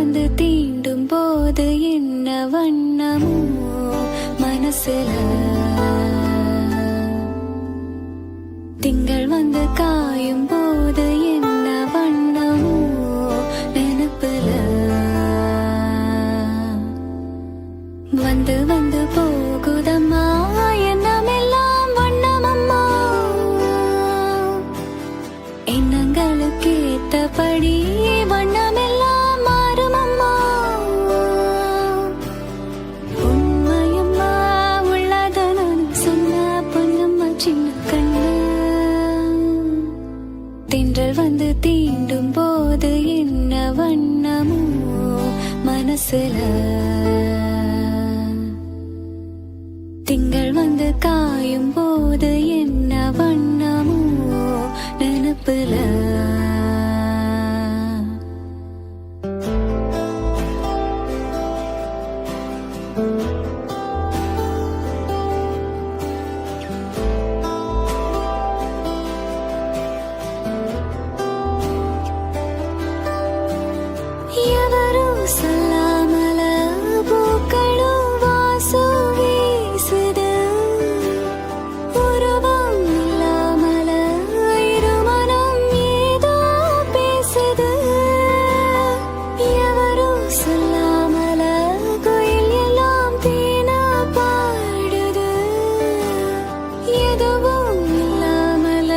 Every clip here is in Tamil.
வந்து தீண்டும் போது என்ன வண்ணமோ மனசுல, திங்கள் வந்து காயும் போது என்ன வண்ணமோ நினைப்புல, வந்து வந்து போகுதம்மா எண்ணமெல்லாம் வண்ணமம்மா, எண்ணங்களுக்கு ஏத்தபடி வண்ணமெல்லாம் மாறுமம்மா. உண்மையம்மா உள்ளத நான் சொன்ன பொன்னம்மா சின்ன கண்ணு, தென்றல் வந்து தீண்டும் போது என்ன வண்ணமோ மனசுல, திங்கள் வந்து காயும் போது என்ன வண்ணமோ நினைப்புல. ఎవరు சொல்லாமல பூக்களும் வாசம் வீசுது, உருவம் இல்லாமல இருமனம் ஏதோ பேசுது. ఎవరు சொல்லாமல கோயில் எல்லாம் தேனா பாடுது, எதுவும் இல்லாமல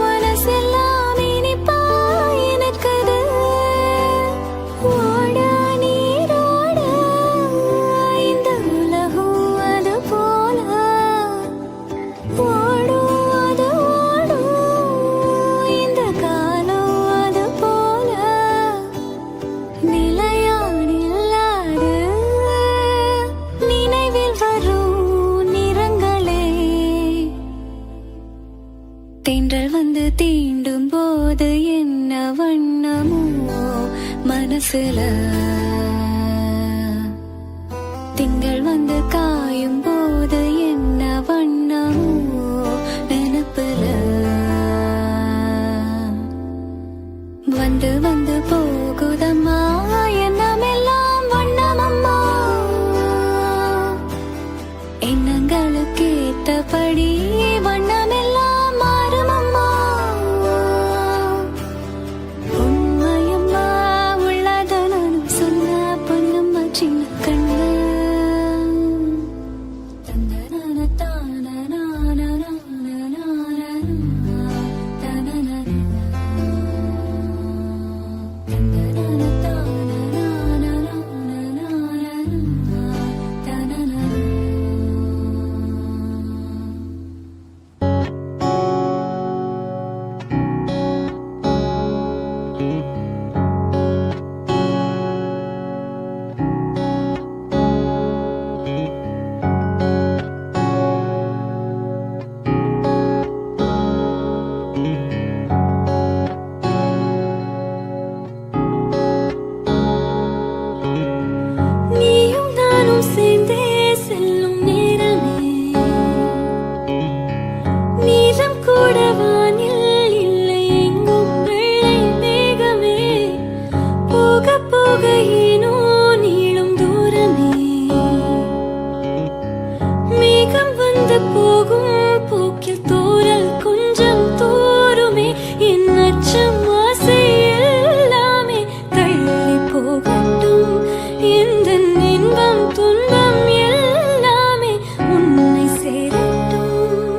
மனசெல்லாம் இனிப்பா எனக்குது. ஓட நீரோட இந்த உலகம் அது போல, ஓடும் அது ஓடும் இந்த காலம் அது போல, நிலையான் இல்லாது நினைவில் வரும் நிறங்களே, தென்றல் வந்து தீண்டும் போது என்ன வண்ணமோ மனசுல, திங்கள் வந்து காயும் போது என்ன வண்ணமோ நினைப்புல, வந்து வந்து போகுதம்மா எண்ணமெல்லாம் வண்ணமம்மா, எண்ணங்களுக்கு ஏத்தபடி வண்ணமெல்லாம் மாறுமம்மா. உண்மையம்மா உள்ளத நான் சொன்ன பொன்னம்மா சின்ன கண்ணு. தந்தனான தானனானனானனானனா, தனனனா, தந்தனான தானனானனானனானனா, தனனனா. நீயும் நானும் சேர்ந்தே செல்லும் நேரமே, நீரம் கூட வானில் இல்லை எங்கும் வெள்ளை மேகமே, போக போக ஏனோ நீளும் தூரமே, மேகம் வந்து போகும் போக்கில் தூரல் கொஞ்சம் தூருமே, என் அச்சம் ஆசை எல்லாமே தள்ளி போகட்டும், எந்த இன்பம் துன்பம் எல்லாமே உன்னை சேரட்டும்.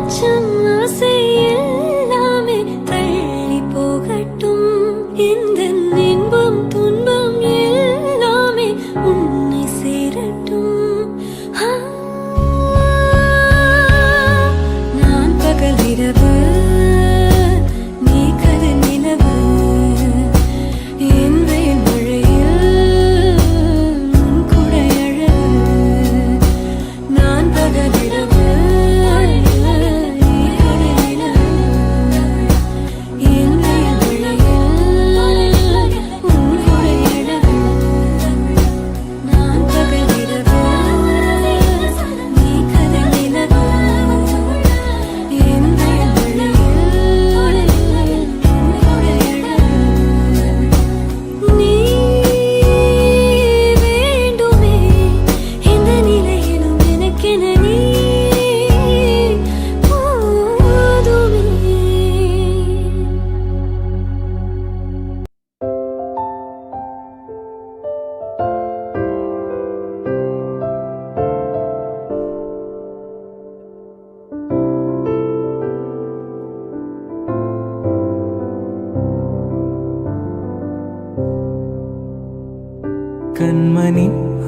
அச்சம் ஆசை எல்லாமே தள்ளி போகட்டும். இந்த இன்பம் துன்பம் எல்லாமே உன்னை சேரட்டும். நான் பகலிரவு, நீ கதிர் நிலவு. என் வெயில் மழையில் உன் குடை அழகு. நான் பகலிரவு, நீ கதிர் நிலவு. என் வெயில் மழையில் உன் குடை அழகு. நான் பகலிரவு, நீ கதிர் நிலவு. என் வெயில் மழையில் உன் குடை அழகு. நீ வேண்டுமே எந்த நிலையிலும் எனக்கென நீ போதுமே. கண்மணி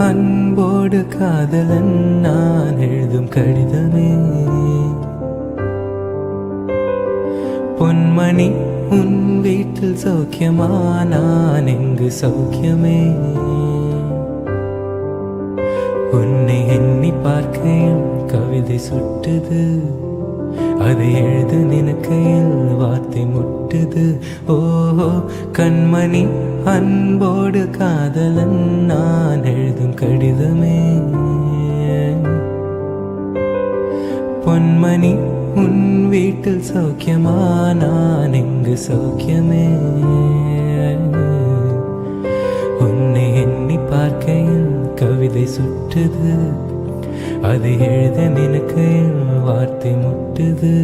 அன்போடு காதலன் நான் எழுதும் கடிதமே. பொன்மணி உன் வீட்டில் சௌக்கியமா, நான் எங்கு சௌக்கியமே. உன்னை எண்ணி பார்க்கையில் கவிதை சுட்டுது, அதை எழுத நினைக்கையில் வார்த்தை முட்டுது. ஓஹோ கண்மணி அன்போடு காதலன் நான் எழுதும் கடிதமே. பொன்மணி உன் வீட்டில் சௌக்கியமா, நான் எங்கு சௌக்கியமே. உன்னை எண்ணி பார்க்கையில் கவிதை சுட்டுது, அதை எழுத நினைக்கையில் வார்த்தை முட்டுது.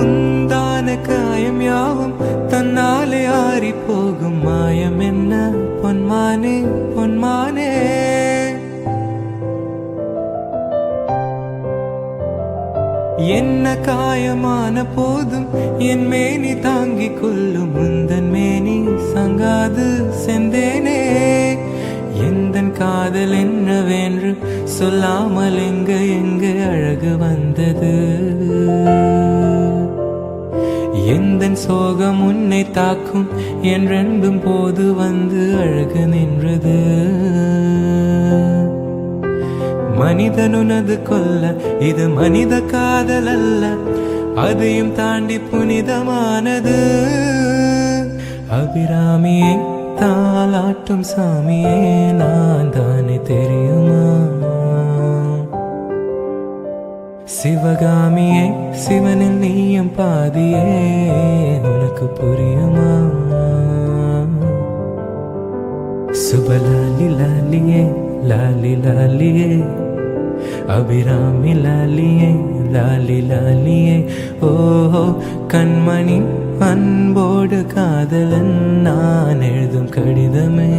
உந்தான காயம் யாவும் தன்னாலே ஆறி போகும், மாயம் என்ன பொன்மானே பொன்மானே. என்ன காயமான போதும் என் மேனி தாங்கிக் கொள்ளும், உந்தன் மேனி சங்காது செந்தேனே. எந்தன் காதல் என்னவென்று சொல்லாமல் எங்கு அழகு வந்தது. எந்தன் சோகம் உன்னை தாக்கும் என்றென்பும் போது வந்து அழகு நின்றது. மனிதனுனது கொல்ல இது மனித காதல் அல்ல, அதையும் தாண்டி புனிதமானது. அபிராமியே தாலாட்டும் சாமியே நான் தானே தெரியுமா. சிவகாமியே சிவனில் நீயும் பாதியே உனக்கு புரியுமா. சுபலாலி லாலியே லாலி லாலியே, அபிராமி லாலியே லாலி லாலியே. ஓஹோ கண்மணி அன்போடு காதலன் நான் எழுதும் கடிதமே.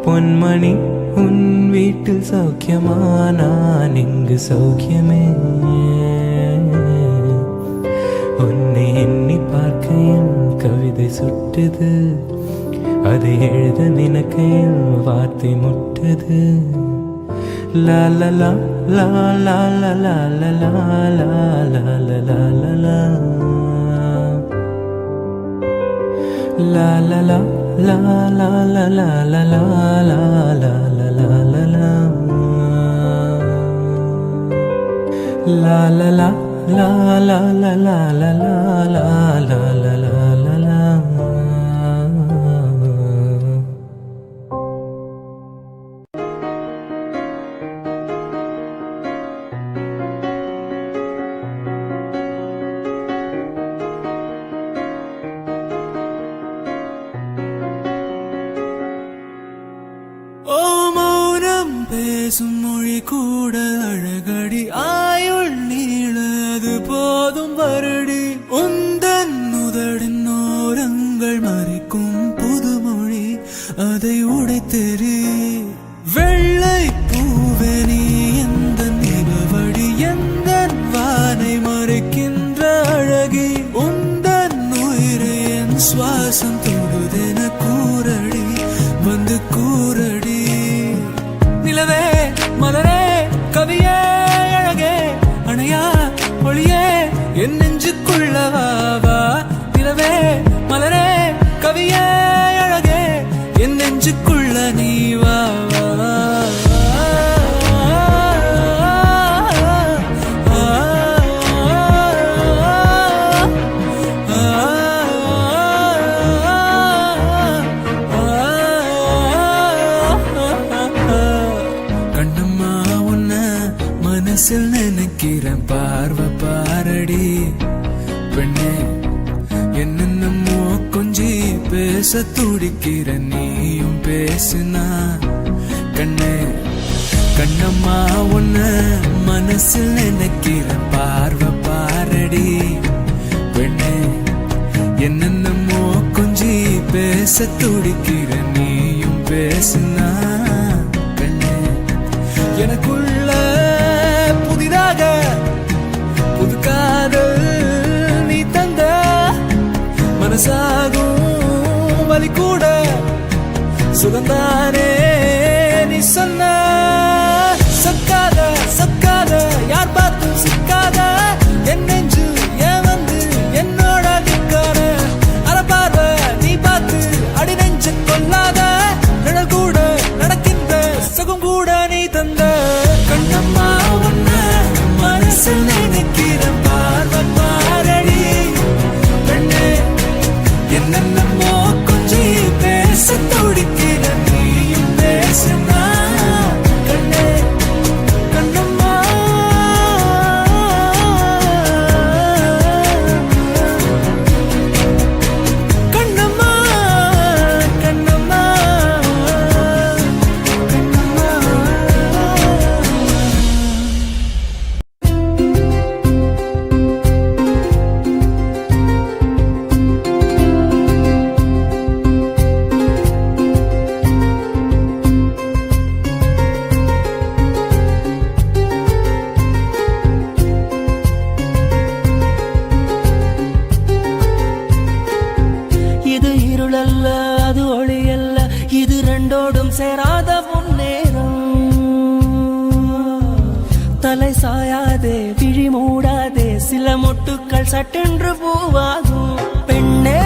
பொன்மணி உன் வீட்டில் சௌக்கியமா, நான் இங்கு சௌக்கியமே. உன்னை எண்ணி பார்க்கையில் கவிதை சுட்டுது, அதை எழுத நினைக்கையில் வார்த்தை முட்டுது. லா லா லா லா லா லா லா லா லா லா லா லா லா லா. La la la la la la la la la la la la la la la. La la la la la la la la la la la la la la. Oh my பேசும் மொழி கூட அழகடி ஆயுள் நீளது போதும் வருடி உந்தன் உதடின் ஓரங்கள் மறைக்கும் புதுமொழி அதை உடைத்தெறி வெள்ளை பூவே நீ எந்த நிலவடி எந்த வானை மறைக்கின்ற அழகி உந்தன் உயிரை என் சுவாசம் தொடுதென கூறடி வந்து கூறடி நிலவே மலரே கவியே அழகே அணையா ஒளியே என் நெஞ்சுக்குள்ளவா நிலவே மலரே கவியே அழகே என் நெஞ்சுக்குள்ள நீ வா மனசில் நினைக்கிறேன் பார்வை பாரடி பெண்ணே என்னென்னமோ கொஞ்சி பேச துடிக்கிற நீயும் பேசுனா கண்ணே கண்ணம்மா உன்ன மனசில் நினைக்கிறேன் பார்வை பாரடி பெண்ணே என்னென்னமோ கொஞ்சி பேச துடிக்கிற நீயும் பேசுனா கண்ணே எனக்குள்ள புதிதாக புது காதல் நீ தந்த மனசாகும் வலி கூட சுகந்தானே நீ சொன்ன சக்காத சக்காத யார் பார்த்தும் சிக்காத என் நெஞ்சு ஏன் வந்து என்னோட நிற்கான அறப்பார்வ நீ பார்த்து அடி நெஞ்சு கொள்ளாத நிழல் கூட நடக்கின்ற சுகம் கூட நீ தந்த கண்ணம்மா உன்ன மனசில் நினைக்கிற பார்வை பாரடி பெண்ணே என்னென்னமோ கொஞ்சி பேச துடிக்கிற நீயும் பேசுனா கண்ணே கண்ணம்மா கண்ணம்மா கண்ணம்மா இது இருளல்ல அது ஒளியல்ல இது ரெண்டோடும் சேராத முன்னேறம் தலை சாயாதே விழி மூடாதே சில மொட்டுக்கள் சட்டென்று பூவாகும் பெண்ணே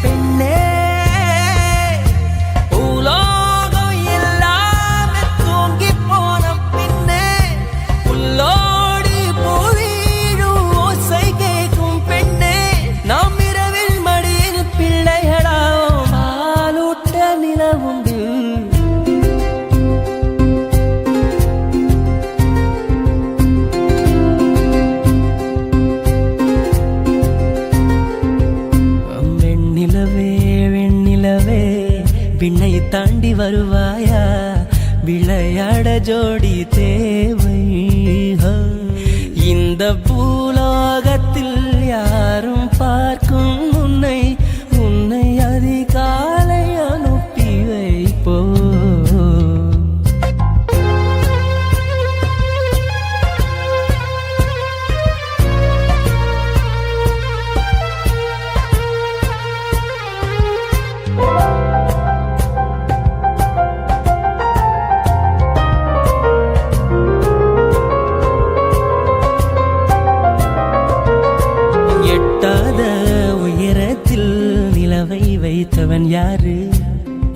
பெண்ணே உலோகம் எல்லாமே தூங்கி போன பின்னே புல்லோடி பூவீழும் ஓசை கேட்கும் பெண்ணே நாம் இரவில் மடியில் பிள்ளைகளாம் பாலூட்ட நிலவுண்டு வெண்ணிலவே வெண்ணிலவே விண்ணை தாண்டி வருவாயா விளையாட ஜோடி தேவை இந்த பூலோகத்தில் யாரும் பார்க்கும் உன்னை உன்னை அதிகாலை அனுப்பி வைப்போ எட்டாத உயரத்தில் நிலவை வைத்தவன் யாரு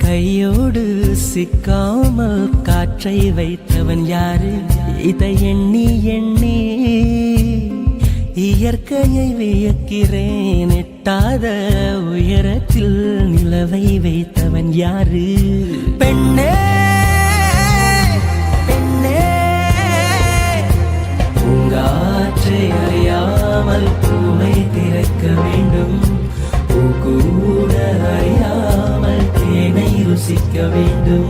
கையோடு சிக்காமல் காற்றை வைத்தவன் யாரு இதை எண்ணி எண்ணி இயற்கையை வியக்கிறேன் எட்டாத உயரத்தில் நிலவை வைத்தவன் யாரு பெண்ணே பெண்ணே பூங்காற்றை அறியாமல் பூவை திறக்க வேண்டும் பூ கூட அறியாமல் தேனை ருசிக்க வேண்டும்.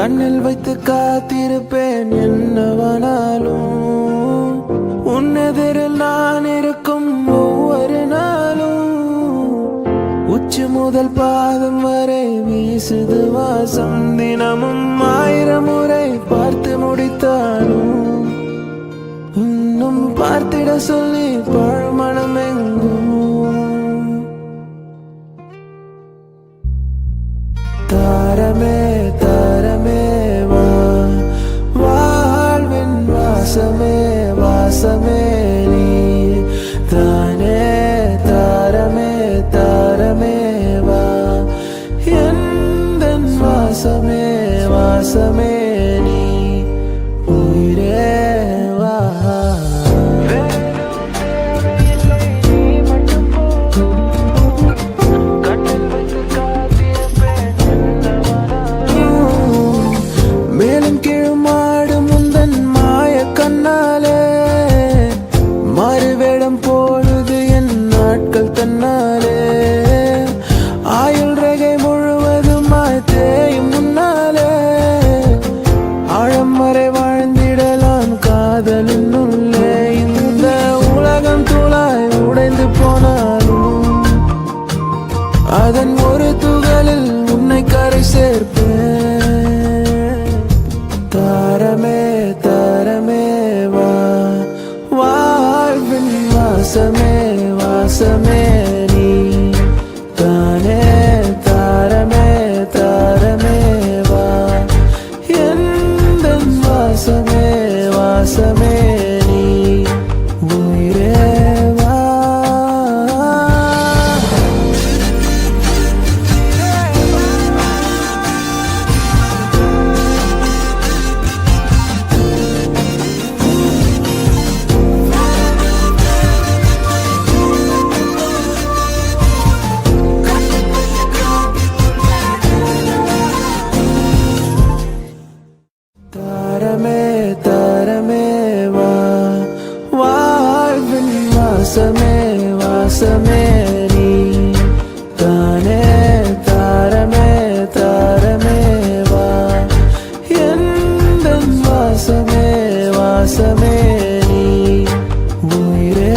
கண்ணில் வைத்து காத்திருப்பேன் என்னவானாலும் உன்னெதிரில் நான் இருக்கும் ஒவ்வொரு நாளும் உச்சி முதல் பாதம் வரை வீசுது வாசம் தினமும் 1000 முறை பார்த்து முடித்தாலும் இன்னும் பார்த்திட சொல்லி பழமணம் எங்கும் தாரமே தாரமே வா வாழ்வின் வாசமே வாசமே நீ தானே தாரமே தாரமே வா எந்தன் வாசமே வாசமே நீ உயிரே வா மேலும் கீழுமாடும் முந்தன் மாய கண்ணாலே மறுவேடம் போடுது என் நாட்கள் தன்னாலே ஆயுள் ரகை முழுவதுமாய் தேயும் முன்னாலே ஆழம் வரை வாழ்ந்திடலாம் காதலின் உள்ளே இந்த உலகம் தூளாய் உடைந்து போனாலும் அதன் ஒரு துகளில் உன்னை கரை சேர்ப்பேன் தாரமே தாரமே வா வாழ்வின் வாசமே வாசமே நீ தானே தாரமே தாரமே வா எந்தன் வாசமே வாசமே நீ உயிரே வா தாரமே தாரமே வா வாழ்வின் வாசமே வாசமே நீ தானே தாரமே தாரமே வா எந்தன் வாசமே வாசமே நீ உயிரே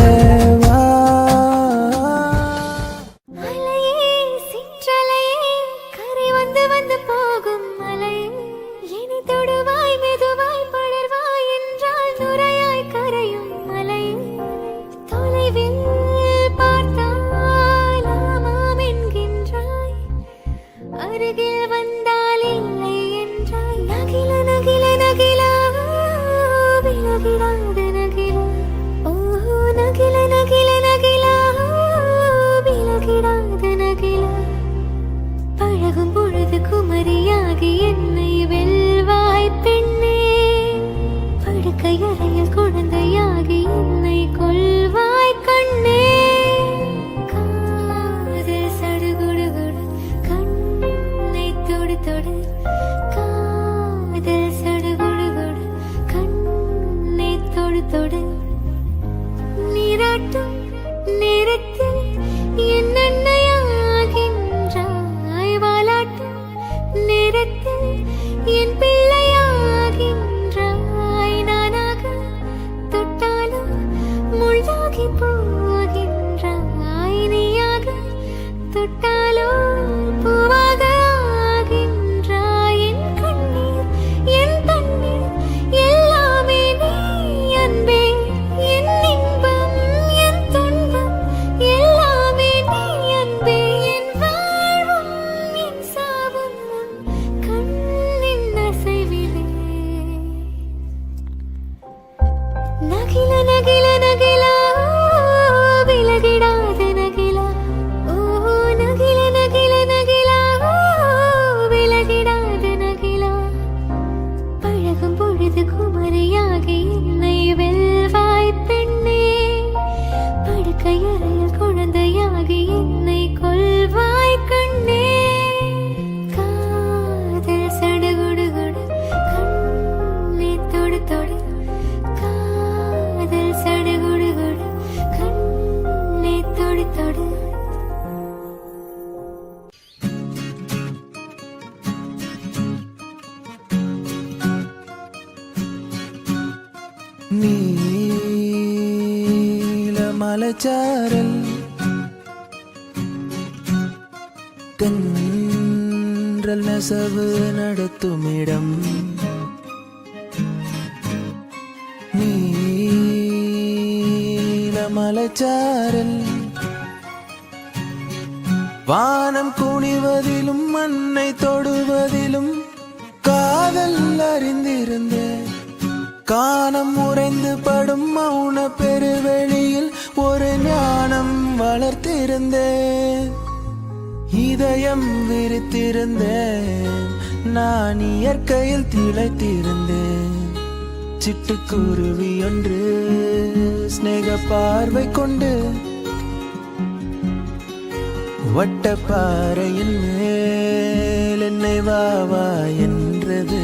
வா அலையே சிற்றலையே கரை வந்து வந்து போகும் அலையே இனி தொடுவாய் மெதுவாய் படர்வாய் என்றால் நுரையாய் கரையும் அலையே தொலைவில் பார்த்தால் ஆமாம் என்கின்றாய் அருகில் வந்தால் இல்லை என்றாய் நகில நகில நகிலா விலகிடாத நகிலா ஓஹோ நகில நகில நகிலா விலகிடாத நகிலா பழகும் பொழுது குமரியாகி என்னை வெல்வாய் பெண்ணே படுக்கை அறையில் குழந்தையாகி என்னை கொல்வாய் கண்ணே காதல் சடுகுடுகுடு கண்ணை தொடு தொடு காதல் சடுகுடுகுடு கண்ணை தொடு தொடு நீராட்டும் நேரத்தில் என்னென்னையாகின்றாய் வாலாட்டும் நேரத்தில் என் பிள்ளையாகின்றாய் நானாக தொட்டாலும் முள்ளாகி போகின்றாய் நீயாக தொட்டாலோ பூவாக ஆகின்றாய் என் கண்ணீர் என் தண்ணீர் எல்லாமே நீ அன்பே என் இன்பம் என் துன்பம் எல்லாமே நீ அன்பே என் வாழ்வும் என் சாவும் உன் கண்ணின் அசை நீலமலைச்சாரல் தென்றல் நெசவு நடத்துமிடம் நீலமலைச்சாரல் வானம் குனிவதிலும் மண்ணை தொடுவதிலும் காதல் அறிந்திருந்தேன் காணம் உறைந்து படும் மௌன பெருவெளியில் ஒரு ஞானம் வளர்த்திருந்தேன் இதயம் விரித்திருந்தேன் நான் இயற்கையில் திளைத்திருந்தேன் சிட்டுக்குருவி ஒன்று ஸ்நேக பார்வை கொண்டு வட்டப்பாறையின் மேல் என்னை வா என்றது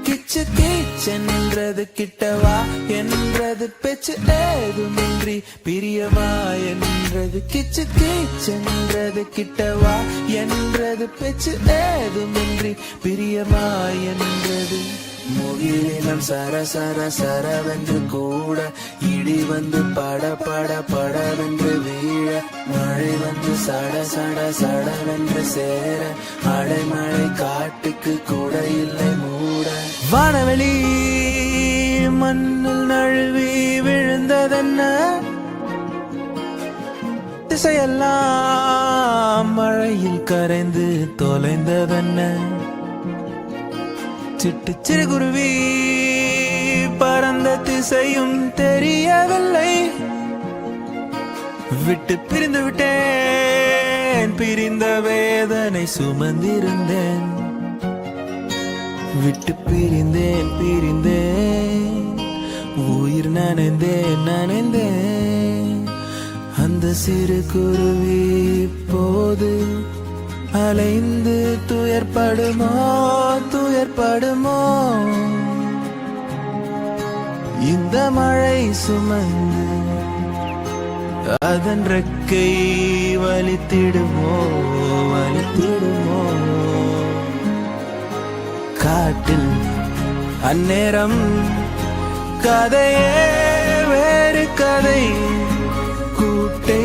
கிச்சு கீச்சென்றது கிட்டவா என்றது பேச்சு ஏதுமின்றி பிரியவா என்றது கிச்சு கீச்சென்றது கிட்டவா என்றது பேச்சு ஏதுமின்றி பிரியவா என்றது முகிலினம் சர சர சரவென்று கூட இடி வந்து பட பட படவென்று வீழ மழை வந்து சட சட சடவென்று சேர அடைமழை காட்டுக்கு கூட இல்லை மூட வானவெளி மண்ணில் நழுவி விழுந்ததென்ன திசையெல்லாம் மழையில் கரைந்து தொலைந்ததென்ன சிட்டு சிறுகுருவி பறந்த திசையும் தெரியவில்லை விட்டு பிரிந்து விட்டேன் பிரிந்த வேதனை சுமந்திருந்தேன் விட்டு பிரிந்தேன் உயிர் நனைந்தேன் அந்த சிறு குருவி போது அலைந்து துயர்படுமோ இந்த மழை சுமந்து அதன் ரெக்கை வலித்திடுமோ காட்டில் அந்நேரம் கதையே வேறு கதை கூட்டை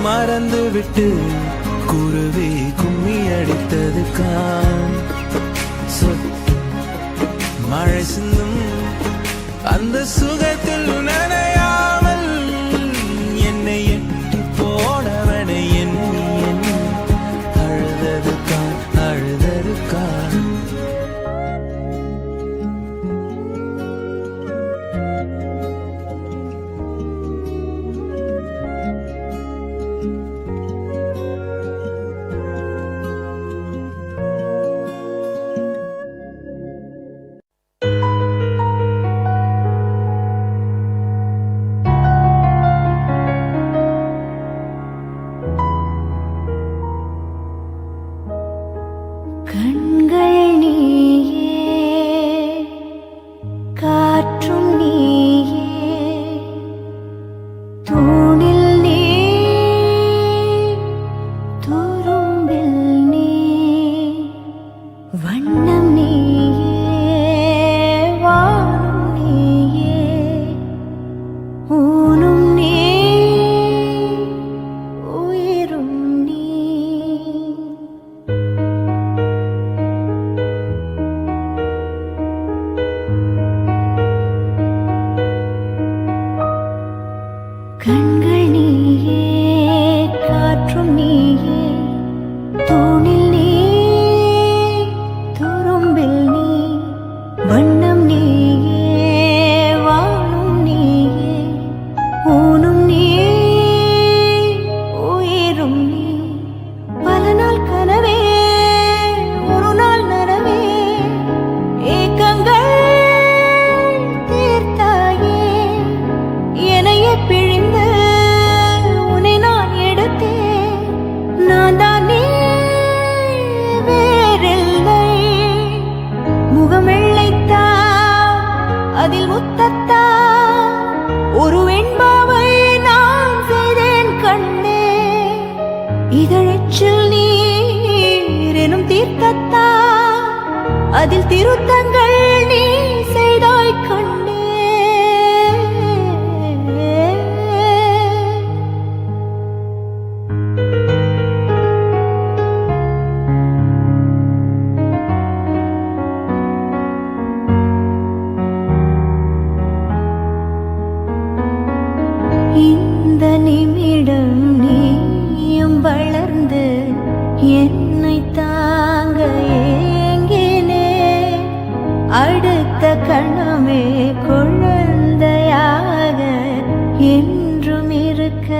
மறந்துவிட்டு குருவி கும்மி அடித்தது கான் சொட்டு மழை சிந்தும் அந்த சுகத்தில் நனையாமல் என்னை எட்டி போனவனை எண்ணி அழுதது கான் கண்கள் நீயே காற்றும் நீயே தூணில் நீ துரும்பில் நீ வண்ணம் நீயே வானும் நீயே ஊனும் நீ உயிரும் நீ கண்கள் நீயே காற்றும் நீயே தூணில் நீ துரும்பில் நீ வண்ணம் நீயே வானும் நீயே ஊனும் நீ உயிரும் நீ பல நாள் கனவே ஒரு நாள் நனவே ஏக்கங்கள் தீர்த்தாயே என்னையே பிழிந்து உன்னை நான் எடுத்தேன் நான் தான் நீ வேறில்லை முகம் வெள்ளைத்தா அதில் முத்தத்தா ஒரு வெண்பாவை நான் செய்தேன் கண்ணே இதழச்சில் நீர் எனும் தீர்த்தத்தா அதில் திருத்தங்கள் நீ செய்தாய் என்னை தாங்க ஏங்கினே அடுத்த கணமே குழந்தையாக என்றும் இருக்க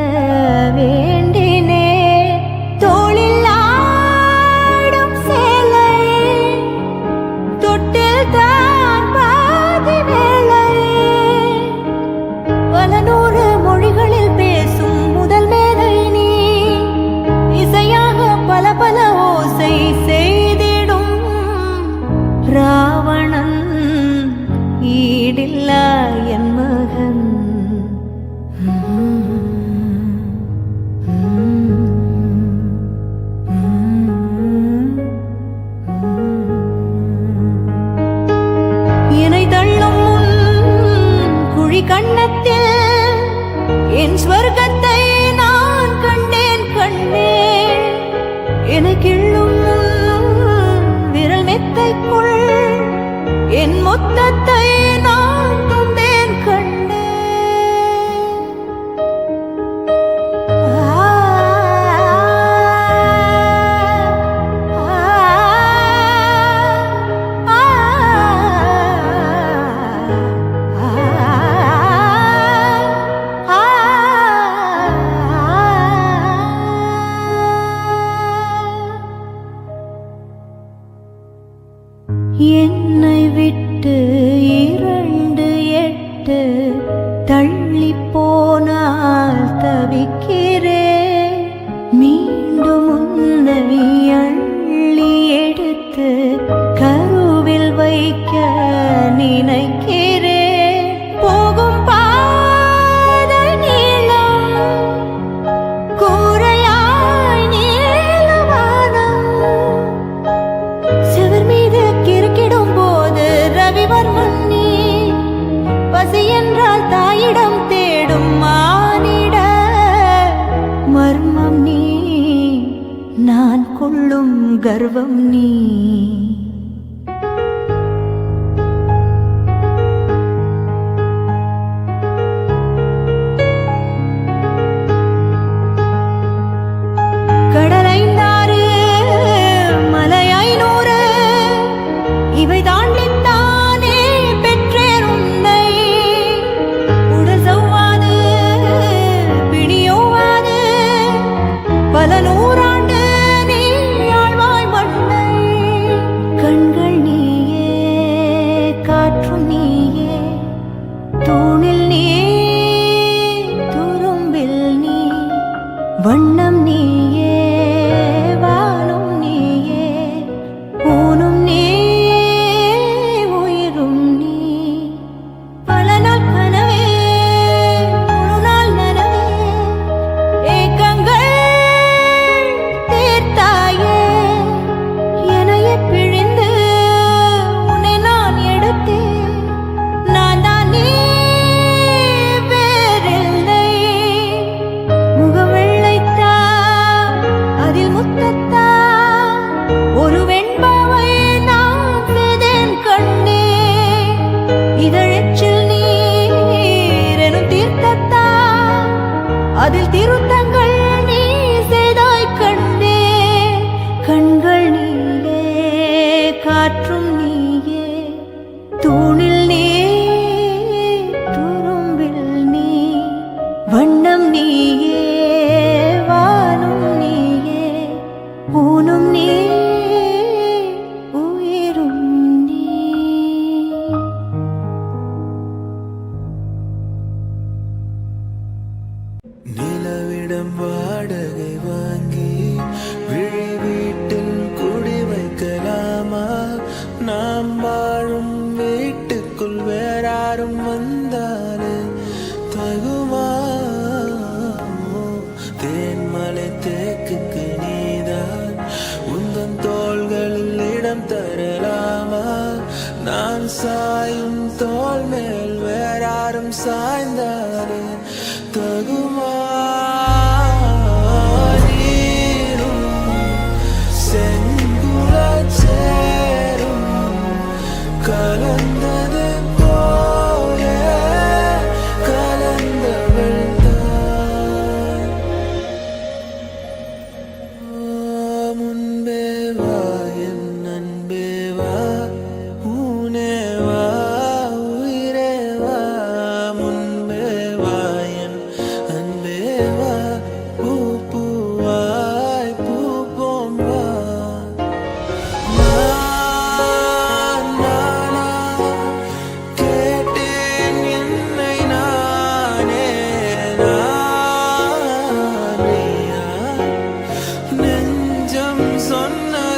வேண்டினே தோளில் ஆடும் சேலை தொட்டில் தான் பாதி வேலை பல நூறு மொழிகளில் பேசும் முதல் மேதை நீ இசையாக பல பல ஓசை செய்திடும் ராவணன் ஈடில்லா என் மகன் என்னை தள்ளும் முன் குழி கண்ணத்தில் என் ஸ்வர்க்கத்தை நான் கண்டேன் கண்டேன் என்னை கிள்ளும் விரல் மெத்தைக்குள் என் மொத்தத்தை நான் தந்தேன் கண்டேன் என்னை விட்டு 2 தள்ளி போனால் தவிக்கிறேன் மீண்டும் உன்னை அள்ளி எடுத்து கருவில் வைக்க நினைக்கிறேன் போகும் பாதை நீளம் கூரையாய் நீளவானம் சிவர் மீது கிறுக்கிடும் போது ரவிவர்மன் நீ பசி என்றால் தாயிடம் தேடும் மானிட மர்மம் நீ நான் கொள்ளும் கர்வம் நீ கடலைந்தாறு மலை 500 இவை தாண்டித்தானே பெற்றேன் உன்னை உடல் சவ்வாது பிணியோவாது பல நூறாண்டு நீ ஆழ்வாய் மண்ணை கண்கள் நீயே காற்றும் நீயே தூணில் நீ துரும்பில் நீ வண்ணம் நீயே வானும் நீயே ஊனும் நீ உயிரும் நீ பல நாள் கனவே ஒரு நாள் நனவே ஏக்கங்கள் தீர்த்தாயே என்னையே பிழிந்து உன்னை நான் எடுத்தேன் நான் தான் நீ வேறில்லை முகம் வெள்ளைத்தா அதில் முத்தத்தா ஒரு வெண்பாவை நான் செய்தேன் கண்ணே இதழச்சில் நீர் எனும் தீர்த்தத்தா அதில் திருத்தங்கள் நீ செய்தாய் கண்டே கண்கள் நீயே காற்றும் நீயே தூணில் நீ துரும்பில் நீ வண்ணம் நீயே வானும் நீயே ஊனும் நீ உயிரும் நீ நிலவிடம் வாடகை வாங்கி விழி வீட்டில் குடி வைக்கலாமா நாம் வாழும் வீட்டுக்குள் வேறாரும் வந்தாலே தகுமா தேன்மலை தேக்குக்கு நீதான் உந்தன் தோள்களில் இடம் தரலாமா நான் சாயும் தோள் மேல் வேறாரும் சாய்ந்தாலே தகுமா நீரும் செங்குலச் சேரும் கலந்தது போலே கலந்தவள் தான்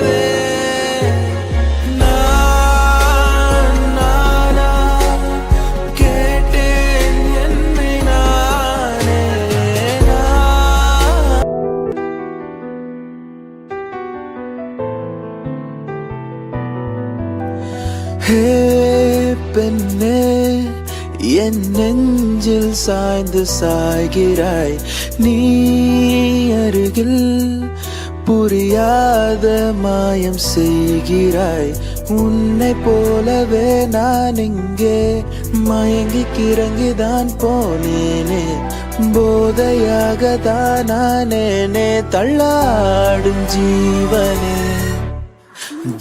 போலவே நானா கேட்டேன் என்னை நானே ஹே பெண்ணே என் நெஞ்சில் சாய்ந்து சாய்கிறாய் நீ அருகில் புரியாத மாயம் செய்கிறாய் உன்னை போலவே நான் இங்கே மயங்கி கிறங்கிதான் போனேனே போதையாக தான் நானேனே தள்ளாடும் ஜீவனே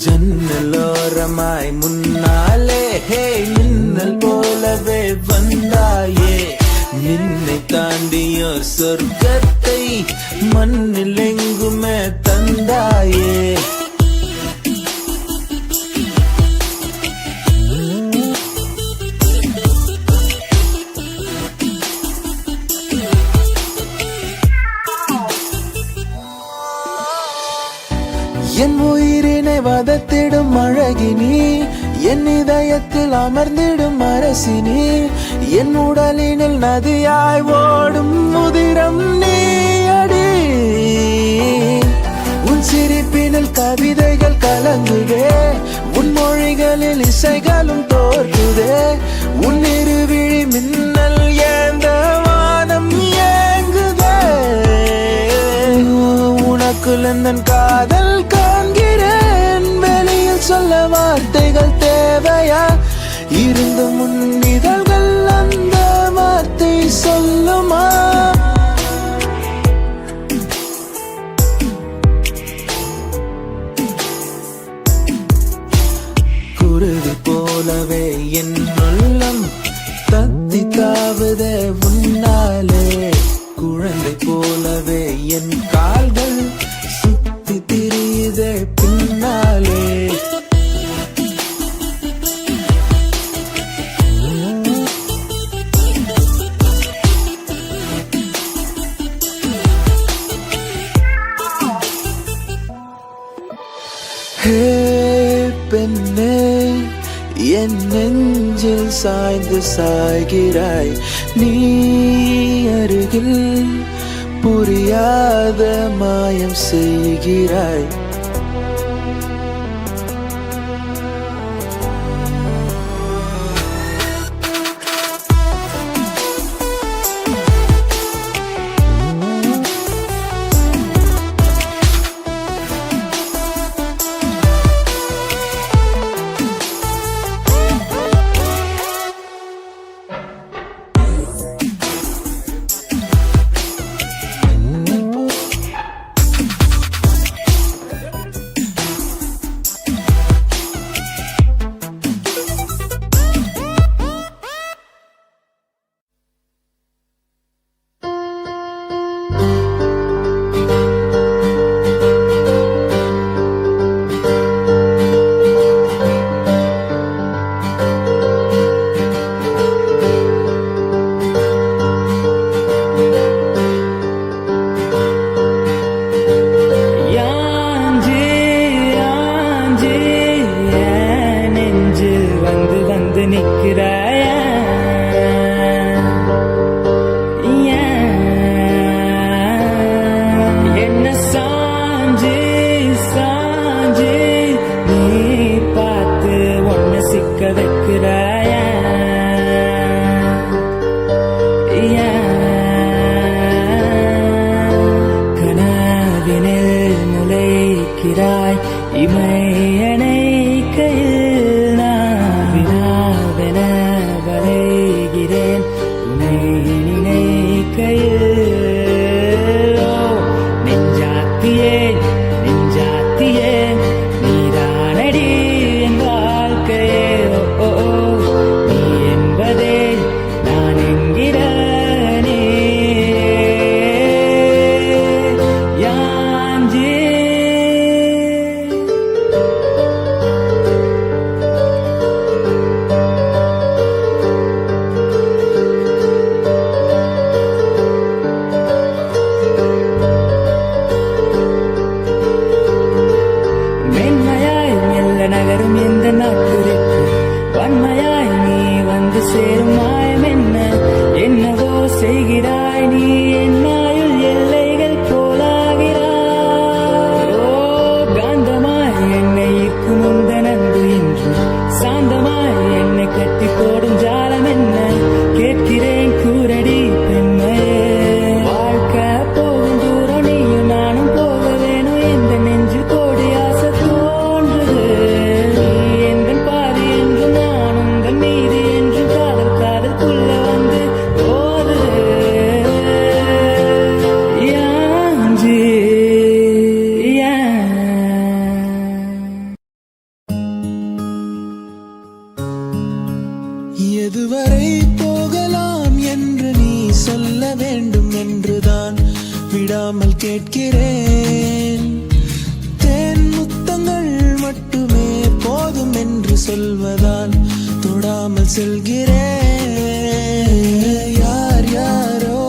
ஜன்னலோரமாய் முன்னாலே ஹே மின்னல் போலவே வந்தாயே நின்னை தாண்டியோ சொர்க்கத்தை மண்ணில் எங்குமே தந்தாயே என் உயிரினை வதத்திடும் அழகினி என் இதயத்தில் அமர்ந்திடும் அரசினி என் உடலினில் நதியாய் ஓடும் முதிரம் நீ அடி உன் சிரிப்பினில் கவிதைகள் கலங்குதே உன் மொழிகளில் இசைகளும் தோற்றுதே உன் இருவிழி மின்னல் ஏந்த வானம் ஏங்குதே உனக்குள் எந்தன் காதல் காண்கிறேன் வெளியில் சொல்ல வார்த்தைகள் தேவையா இருந்து முன் இதழ்கள் அந்த வார்த்தை சொல்லுமா குருவி போலவே என் உள்ளம் தத்தி தாவுதே உன்னாலே குழந்தை போலவே என் கால்கள் சுத்தி திரியுதே பின்னாலே ஹே பெண்ணே என் நெஞ்சில் சாய்ந்து சாய்கிறாய் நீ அருகில் புரியாத மாயம் செய்கிறாய் வந்து சேரும் மாயம் என்ன? என்னவோ செய்கிறாய் நீ, என்னாயுள் எல்லைகள் போலாகிறாய். ஓ காந்தமாய் என்னை ஈர்க்கும் உந்தன் அன்பு இன்று சாந்தமாய் என்னை கட்டி போடும் ஜாலம் என்ன? கேட்கிறேன் கூரடி பெண்மையே. வாழ்க்கை போகும் தூரம் நீயும் நானும் போக வேணும். எந்த நெஞ்சு கோடி ஆசை தோன்றுது. நீ எந்தன் பாதி என்றும் நான் உந்தன் மீதி என்றும் காதல் காதலுக்குள்ள வந்து போதுது. யாஞ்சி எதுவரை போகலாம் என்று நீ சொல்ல வேண்டும் என்றுதான் விடாமல் கேட்கிறேன். தேன் முத்தங்கள் மட்டுமே போதும் என்று சொல்வதால் தொடாமல் செல்கிறேன். யார் யாரோ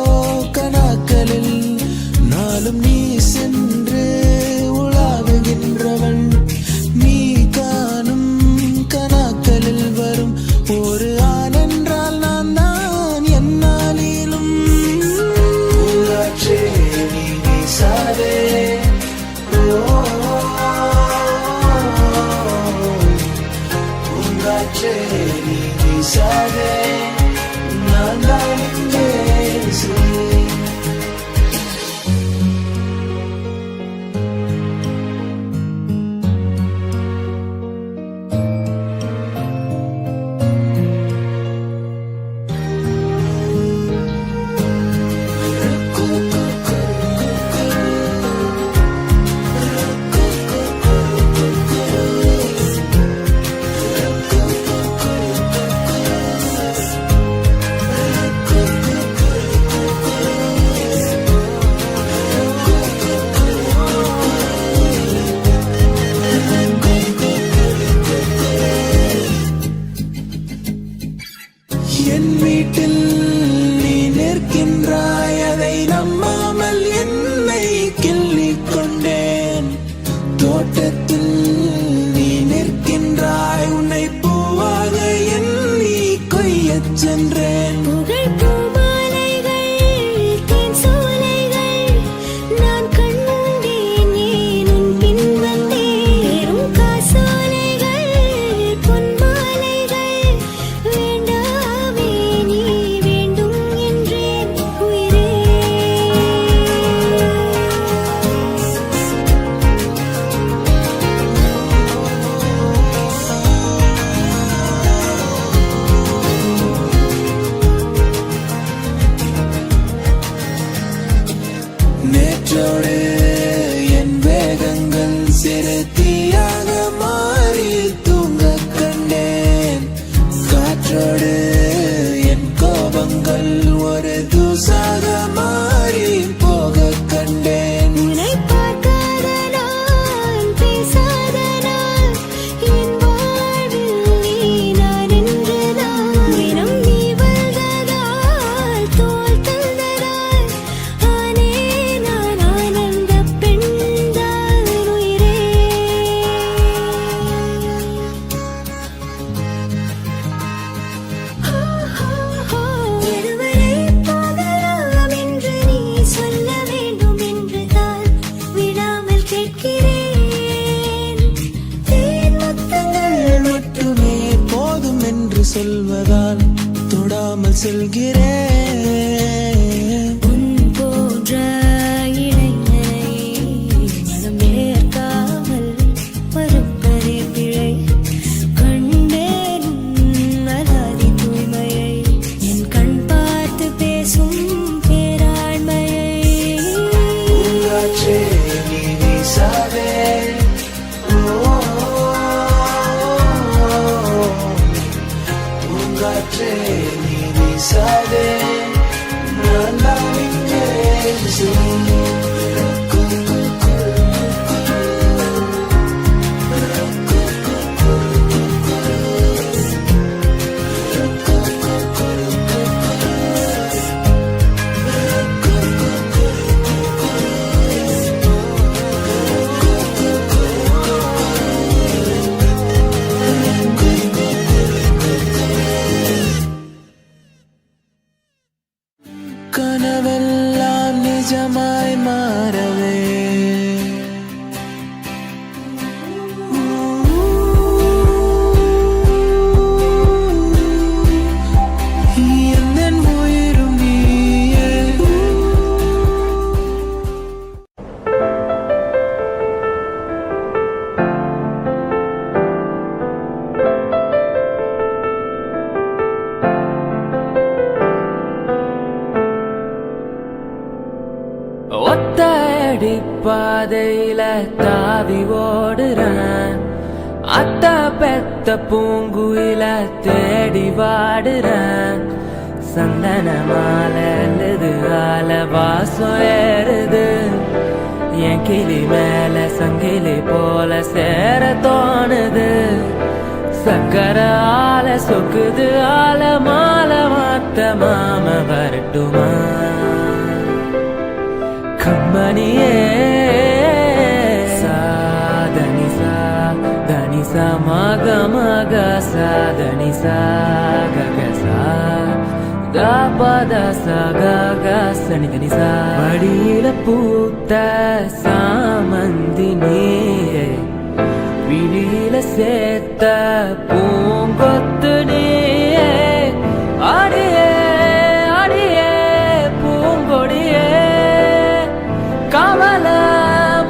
கனாக்களில் நாளும் நீ சென்று உலாவுகின்றவன். நீ காணும் கனாக்களில் வரும் ஒரு ஆண் என்றால் நான் தான். என்னாலும் பூங்காற்றே நீ வீசாதே. பூங்காற்றே நீ வீசாதே. நான் தான் இங்கே விசிறி. என் வீட்டில் நீ நிற்கின்றாய், அதை நம்பாமல் என்னை கிள்ளிக் கொண்டேன். தோட்டத்தில் நீ நிற்கின்றாய், உன்னை பூவாக எண்ணி கொய்யச் சென்றேன். புகழ் பூமாலைகள் தேன் சோலைகள் நான் கண்டேன், ஏன் உன் பின் வந்தேன். பெரும் காசோலைகள் பொன்மாலைகள் வேண்டாமே நீ வேண்டும் என்றேன் உயிரே. நேற்றோடு என் வேகங்கள் சிறு தீயாக மாறி தூங்கக் கண்டேன். காற்றோடு என் கோபங்கள் ஒரு தூசாக மாறி போகக் கண்டேன். உன்னை பார்க்காத நான், பேசாத நான், என் வாழ்வில் நீ நான் என்றுதான். தினம் நீ வந்ததால், தோள் தந்ததால், ஆனே நான் ஆனந்தப் பெண்தான் உயிரே. எதுவரை போகலாம் என்று நீ சொல்ல வேண்டும் என்றுதான் விடாமல் கேட்கிறேன். தேன் முத்தங்கள் மட்டுமே போதும் என்று சொல்வதால் தொடாமல் செல்கிறேன். உன் போன்ற இளைஞனை மனம் ஏற்காமல் மறுப்பதே பிழை. கண்டேன் உன் அலாதி தூய்மையை, என் கண் பார்த்து பேசும் பேராண்மையை. பூங்காற்றே நீ வீசாதே. பூங்காற்றே நீ வீசாதே. பாதையில தாவி ஓடுறேன், அத்த பெத்த பூங்குயில தேடி வாடுறேன். சந்தன மாலை அழுது ஆல வாசம் ஏறுது, என் கிளி மேல சங்கிலி போல சேர தோணுது. சக்கர ஆல சொக்குது ஆல மாலை மாத்த மாம வரட்டுமா? கம்பனியே சாதனி சா தனி சா மக மக சாதனி சா ககசா பத சனி தனி சா. வடியில பூத்த சாமந்தி நீயே, விழியில சேர்த்த பூங்கொத்து நீயே. அடியே அடியே பூங்கொடியே, கமல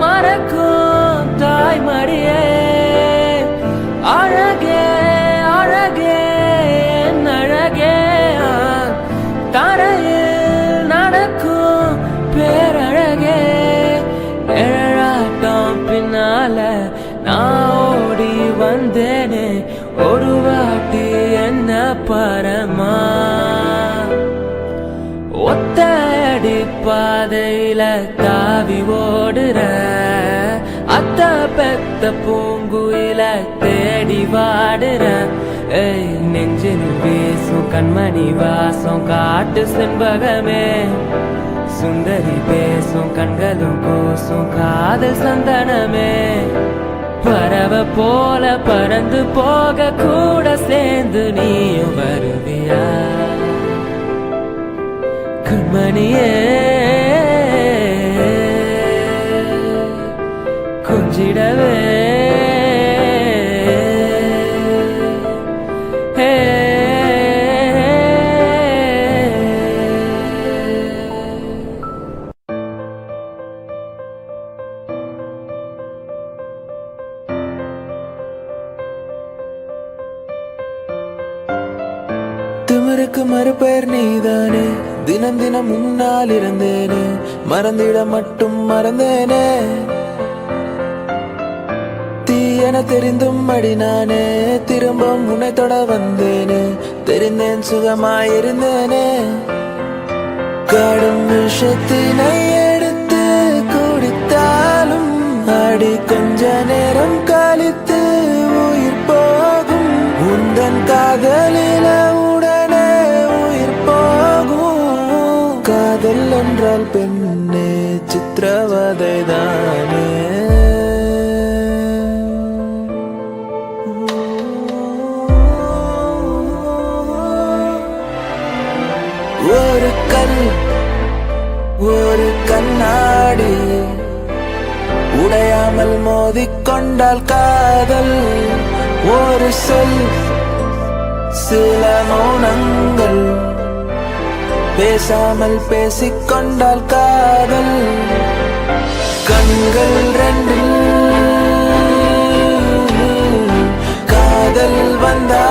மறக்கும் தாய்மடியே. அழகே அழகே என் அழகே, தரையில் நடக்கும் பேரழகே. எழாட்டம் பின்னால நான் ஓடி வந்தேனே, ஒரு வாட்டி என்ன பரமா. ஒத்தடி பாதையில தாவி ஓடுற, அத்த பெத்த பூங்குயில தேடி வாடுற. நெஞ்சில் வீசும் கண்மணி வாசம் காட்டு செண்பகமே, சுந்தரி பேசும் கண்களும் கூசும் காதல் சந்தனமே. பறவை போல பறந்து போக கூட சேர்ந்து நீயும் வருவியா? கண்மணியே கொஞ்சிடவே திமிருக்கு மறுபெயர் நீதானே, தினம் தினம் முன்னால் இருந்தேனே, மறந்திட மட்டும் மறந்தேனே. தீயென தெரிந்தும் அடி நானே, திரும்ப உன்னை தொட வந்தேனே, தெரிந்தேன் சுகமாயிருந்தேனே. கடும் விஷத்தினை எடுத்து குடித்தாலும் அடி கொஞ்ச நேரம் கழித்து உயிர் போகும். உந்தன் காதலில உடனே உயிர் போகும். காதல் என்றால் பெண்ணே சித்திரவதை தானே. ஒரு கல் ஒரு கண்ணாடி உடையாமல் மோதிக்கொண்டால் காதல். ஒரு சொல் சில மௌனங்கள் பேசாமல் பேசிக்கொண்டால் காதல். கண்கள் ரெண்டில் காதல் வந்தா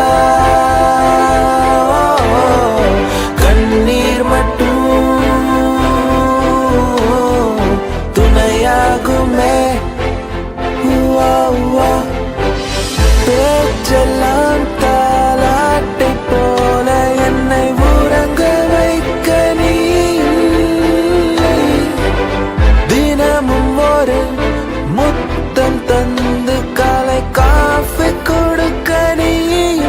கண்ணீர் மட்டும் துணையாகுமே. பேச்செல்லாம் தாலாட்டை போல என்னை உறங்க வைக்க நீ இல்லை. தினமும் ஒரு முத்தம் தந்து காலை காஃபி கொடுக்க நீ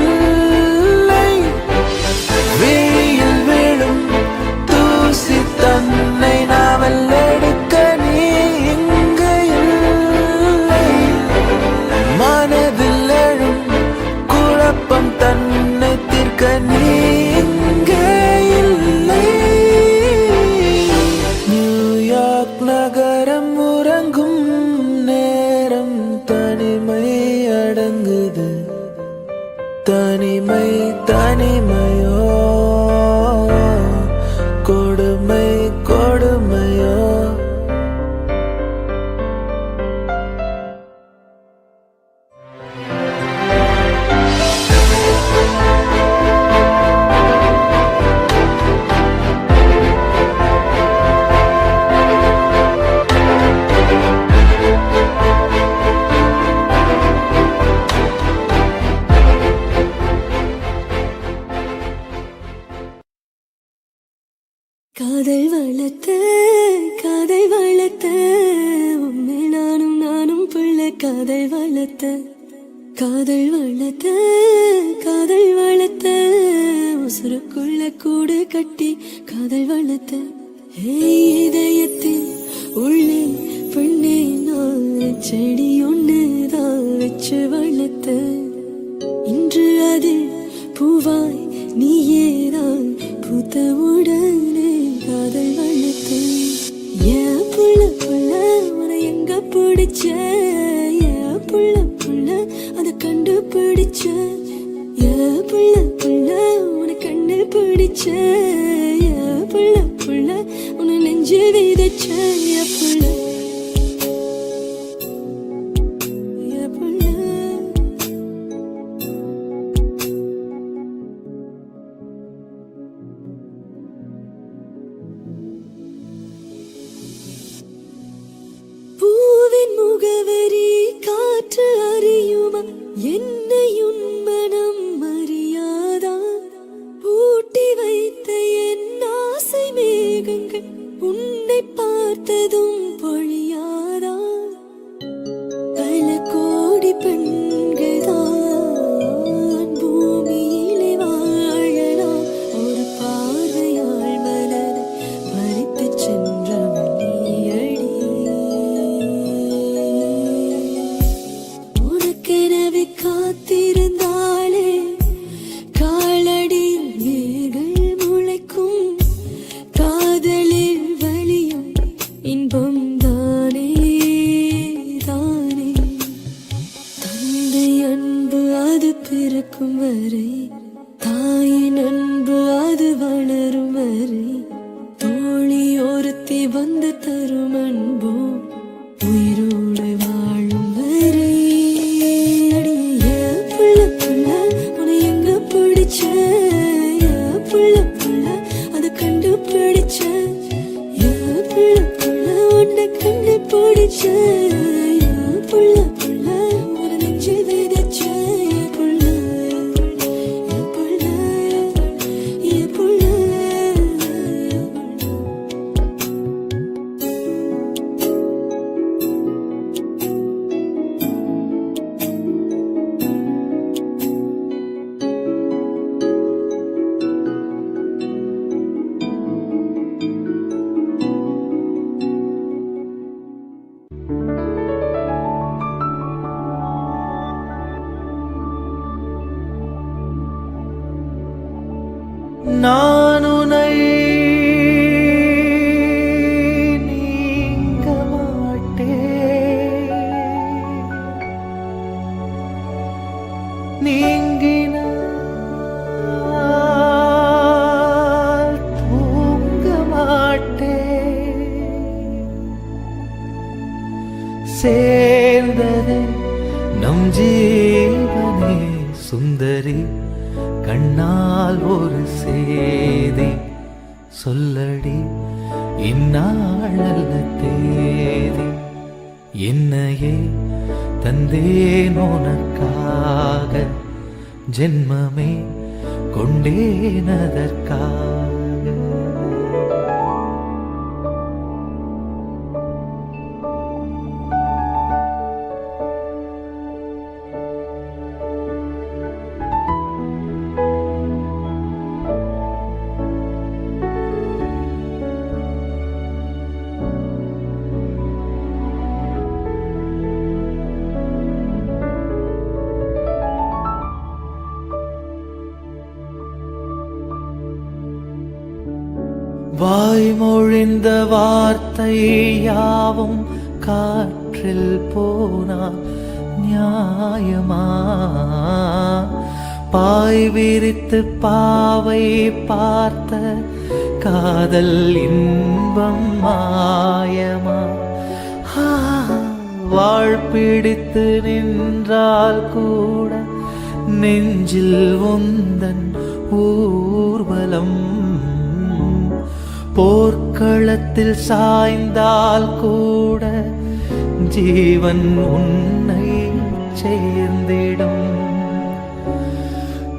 இல்லை. விழியில் விழும் தூசி தன்னை நாவல் எடுக்க நீ இங்கு இல்லை. மனதில் எழும் குழப்பம் தன்னை தீர்க்க நீ இங்கே இல்லை. நியூயார்க் நகரம் உறங்கும் நேரம் தனிமை அடங்குது. தனிமை தனிமையோ கொடுமை கொடுமையோ. வளர்த்த காதல் வளர்த்த காதல் வளர்த்த உசுருக்குள்ள கூடு கட்டி காதல் வளர்த்த இதயத்தில் உள்ளே பெண்ணே நான் செடி ஒண்ணுதான் வச்சு வளர்த்த இன்று அதில் பூவாய் நீயேதான் பூத்த உடனே காதல் வளர்த்த ஏன் புள்ள புள்ள உன எங்க பிடிச்ச ஏன் புள்ள புள்ள அதை கண்டுபிடிச்ச ஏன் புள்ள புள்ள உன கண்ணு பிடிச்ச ஏன் புள்ள புள்ள உன நெஞ்சு விதைச்ச ஏன் புள்ள ஏன் புள்ள பூவின் முகவரி காற்று அறியுமா என்னை உன் மனம் அறியாதா பூட்டி வைத்த என் ஆசை மேகங்கள் உன்னை பார்த்ததும் பொழியாதா பல கோடி பெண்கள் தான் பூமியிலே வாழலாம் ஒரு பார்வையால் மனதை பறித்து சென்றவள் நீயடி உனக்கெனவே காத்திருந்தாலே காலடியில் வேர்கள் முளைக்கும் காதலில் வலியும் இன்பம் தானே தானே தந்தை அன்பு அது பிறக்கும் வரை தாயின் அன்பு அது வளரும் வரை தோழி ஒருத்தி வந்து தரும் அன்போ உயிரோடு வாழும் வரை அடியே புள்ள புள்ள உன்னை எங்க பிடிச்ச புள்ள புள்ள அதை கண்டுபிடிச்ச புள்ள புள்ள உன்னை கண்டு பிடிச்ச புள்ள புள்ள ஒரு நெஞ்சு விதைச்ச புள்ள புள்ள புள்ள நான் உன்னை நீங்க மாட்டேன் நீங்கினால் தூங்க மாட்டேன் சேர்ந்தது நம் ஜீவனே சுந்தரி கண்ணால் ஒரு சேதி சொல்லடி இந்நாளல்ல தேதி என்னையே தந்தேன் உனக்காக ஜென்மமே கொண்டேன் அதற்காக வாய்மொழிந்த வார்த்தை யாவும் காற்றில் போனா நியாயமா பாய் விரித்து பாவை பார்த்த காதல் இன்பம் மாயமா வாழ் பிடித்து நின்றால் கூட நெஞ்சில் உந்தன் ஊர்வலம் போர்க்களத்தில் சாய்ந்தால் கூட ஜீவன் உன்னை சேர்ந்திடும்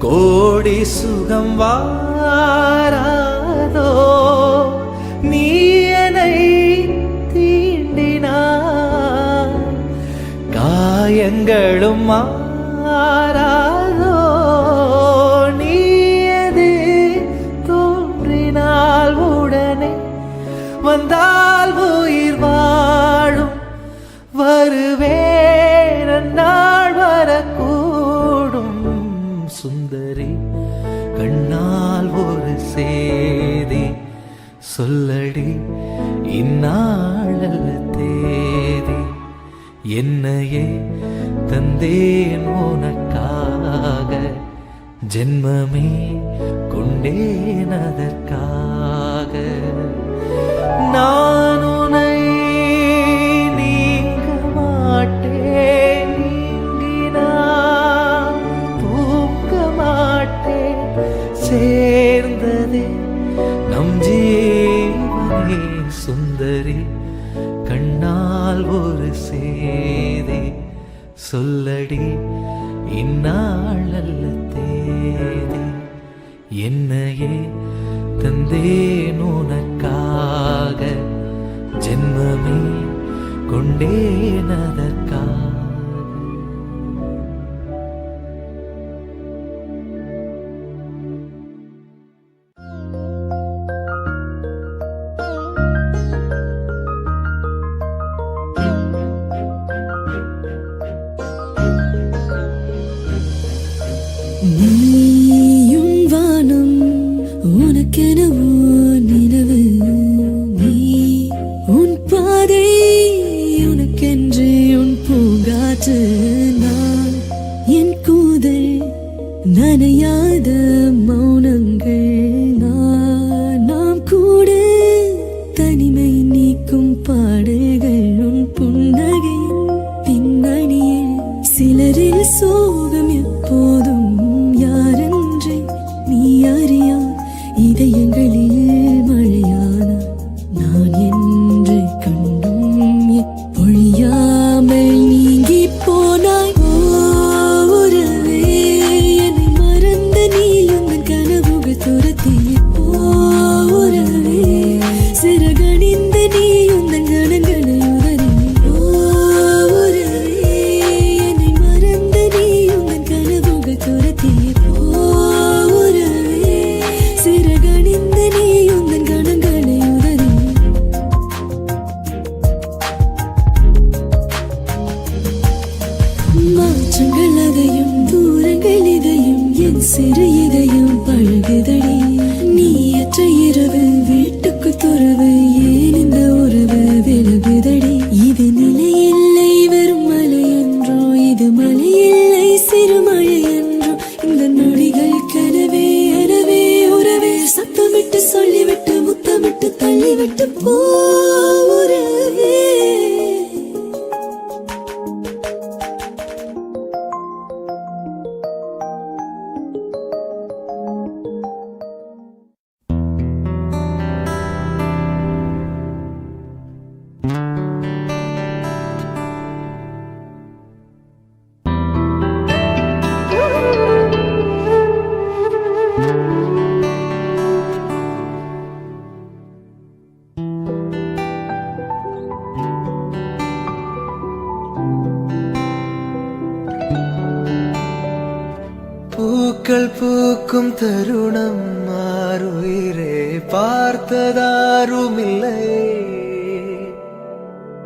கோடி சுகம் வாராதோ நீ என்னை தீண்டினாய் காயங்கள் எங்களும் மாறாதோ நீயது தோன்றினால் உடனே வந்தால் உயிர் வாழும் வருவேன் நாள் வரக்கூடும் சுந்தரி கண்ணால் ஒரு சேதி சொல்லடி இந்நாளல்ல தேதி என்னையே தந்தேன் உனக்காக ஜென்மமே கொண்டேன் அதற்காக நான் உன்னை நீங்க மாட்டேன் நீங்கினான் தூங்க மாட்டேன் சேர்ந்ததே நம் ஜீவனே சுந்தரி கண்ணால் ஒரு சேதி சொல்லடி இந்நாளல்ல தேதி என்னையே தந்தேன் உனக்காக ஜென்மமே கொண்டேன் அதற்காக நீயும் வானம் உனக்கெனவோ நிலவு நீ உன் பாதை உனக்கென்று உன் பூங்காற்று நான் என் கூதல் நனையாத மௌனங்கள் நாம் கூட தனிமை நீக்கும் பாடல்கள் உன் புன்னகை பின்னணியில் சிலரில் சோகம் எப்போதும் யாரென்றே நீ அறியா இதயங்களில் மழையான நான் என்று கண்டும் பொழியாமல் நீங்கி போனாய் உறவே என்னை மறந்த நீ உந்தன் கனவுகள் துரத்தி உறவே சிறகணிந்த நீ உந்தன் கணங்களை உதறி உறவே என்னை மறந்த நீ உந்தன் கனவுகள் துரத்தி உறவே சிறகணிந்த நீ உந்தன் கணங்களை உதறி மாற்றங்கள் அதையும் தூரங்கள் இதையும் என் சிறு இதயம் பழகுதடி நீயற்ற இரவு வீட்டுக்கு துறவு ஏன் இந்த உறவு விலகுதடி இது நிலையில்லை வெறும் மலை என்றோ இது மலையில்லை சிறு மழை என்றோ இந்த நொடிகள் கனவே எனவே உறவே சத்தமிட்டு சொல்லிவிட்டு முத்தமிட்டு தள்ளிவிட்டு போ உறவே பூக்கள் பூக்கும் தருணம் மாறுயிரே பார்த்ததாருமில்லை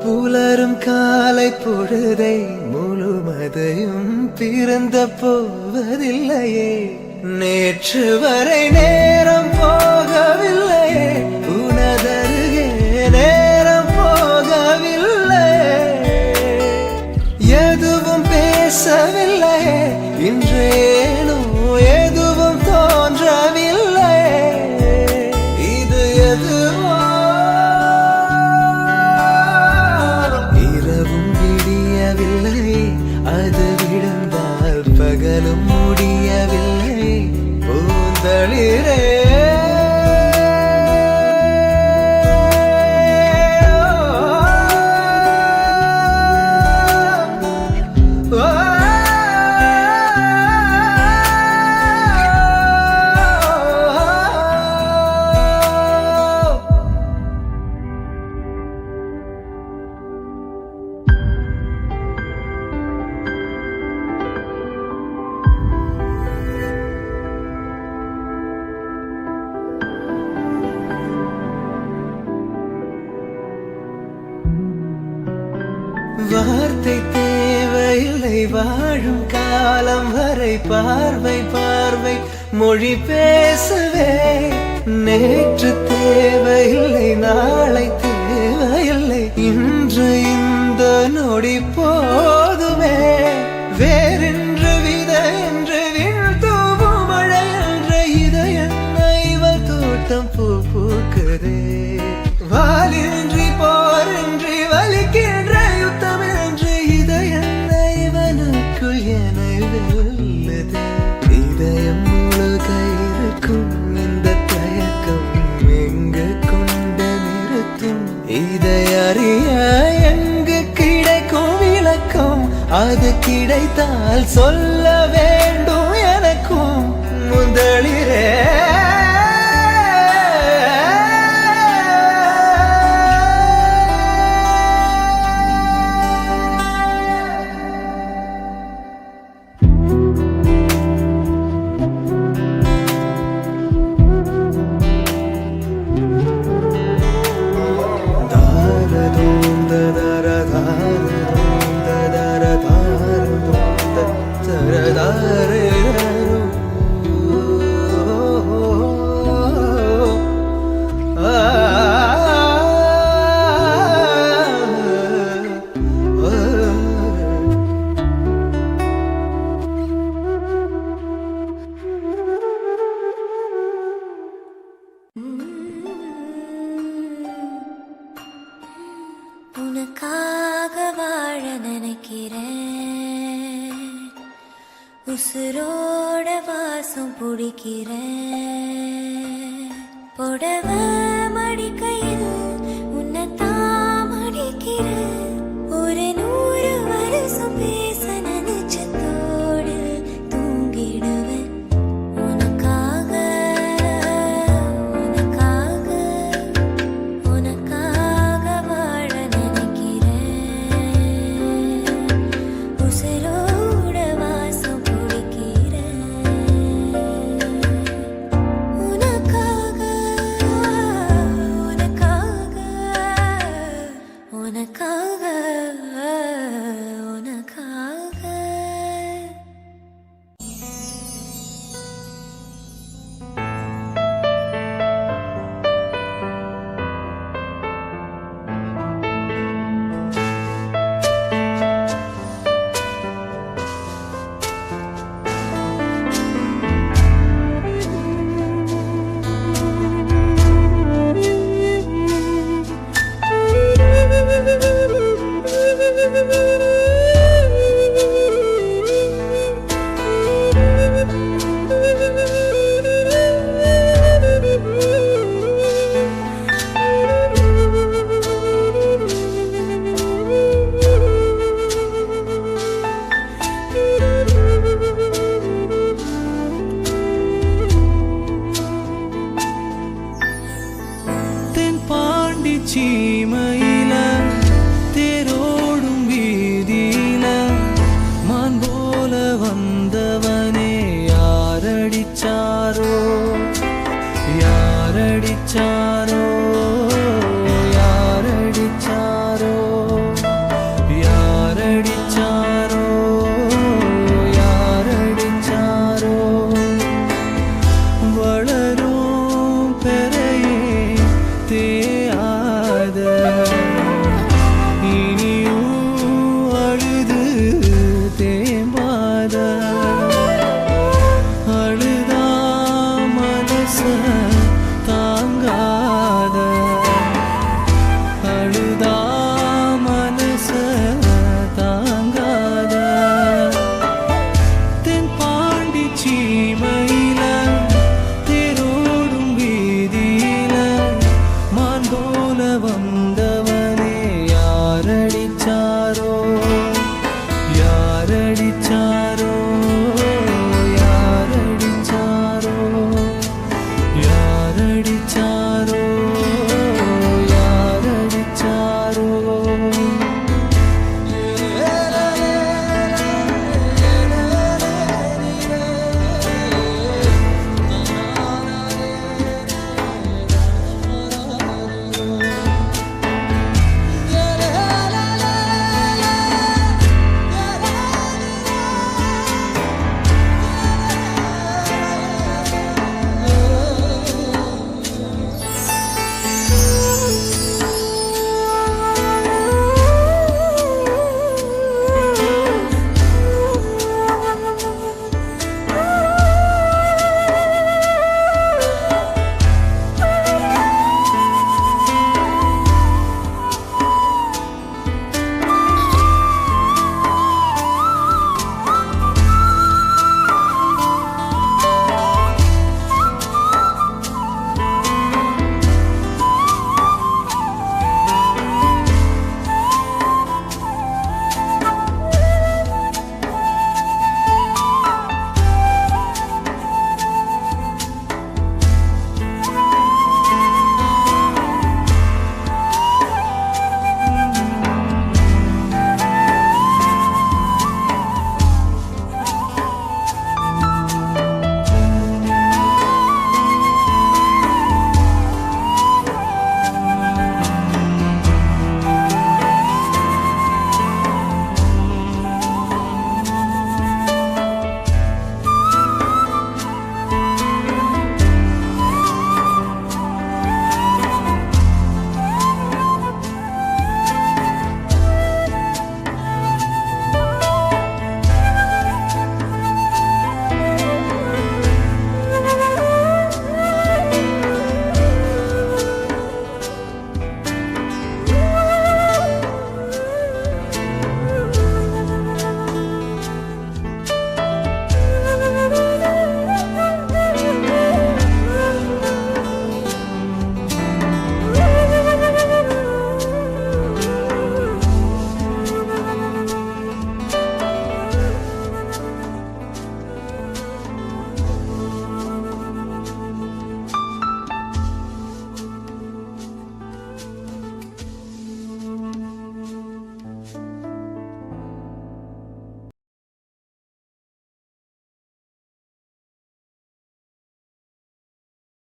புலரும் காலை பொழுதை முழுமதையும் பிறந்த போவதில்லையே நேற்று வரை நேரம் போகவில்லையே உனதருகே நேரம் போகவில்லை எதுவும் பேசவில்லையே இன்றேனோ எதுவும் தோன்றவில்லை இது எதுவோ இரவும் விடியவில்லை அது விழுந்தால் பகலும் முடியவில்லை பூந்தளிரே இல்லை வாழும் காலம் வரை பார்வை பார்வை மொழி பேசவே நேற்று தேவையில்லை நாளை தேவையில்லை இன்று இந்த நொடி போதுமே வேறென்று வித என்று விண் தூவும் மழை என்ற இதயம் இவள் தோட்டம் பூ பூக்குதே வாலின்றி போரின்றி வலிக்கின்ற யுத்தம் என்று இதயம் இவனுக்குள் என வெல்லுது இதயம் முழுக இருக்கும் இந்த தயக்கம் எங்கு கொண்டு நிறுத்தும் இதை அறிய எங்கு கிடைக்கும் விளக்கம் அது கிடைத்தால் சொல்ல வேண்டும் எனக்கும் முதலிரே உனக்காக வாழ நினைக்கிறேன் உசுரோட வாசம் பிடிக்கிறேன் புடவ மடிக்கையில் உன்னைத்தான் மடிக்கிறேன் ஒரு 100 வருஷம் பேச நினைச்சதோடு தூங்கிடுவேன் உனக்காக உனக்காக உனக்காக வாழ நினைக்கிறேன் உசுரோட வாசம் பிடிக்கிறேன் உனக்காக உனக்காக உனக்காக உனக்காக சீமையில தேரோடும் வீதியில மான் போல வந்தவனே யாரடிச்சாரோ யாரடிச்சாரோ யாரடிச்சாரோ யாரடிச்சாரோ யாரடிச்சாரோ வளரும் பெறையே தேயாத இனியும் அழுது தேம்பாத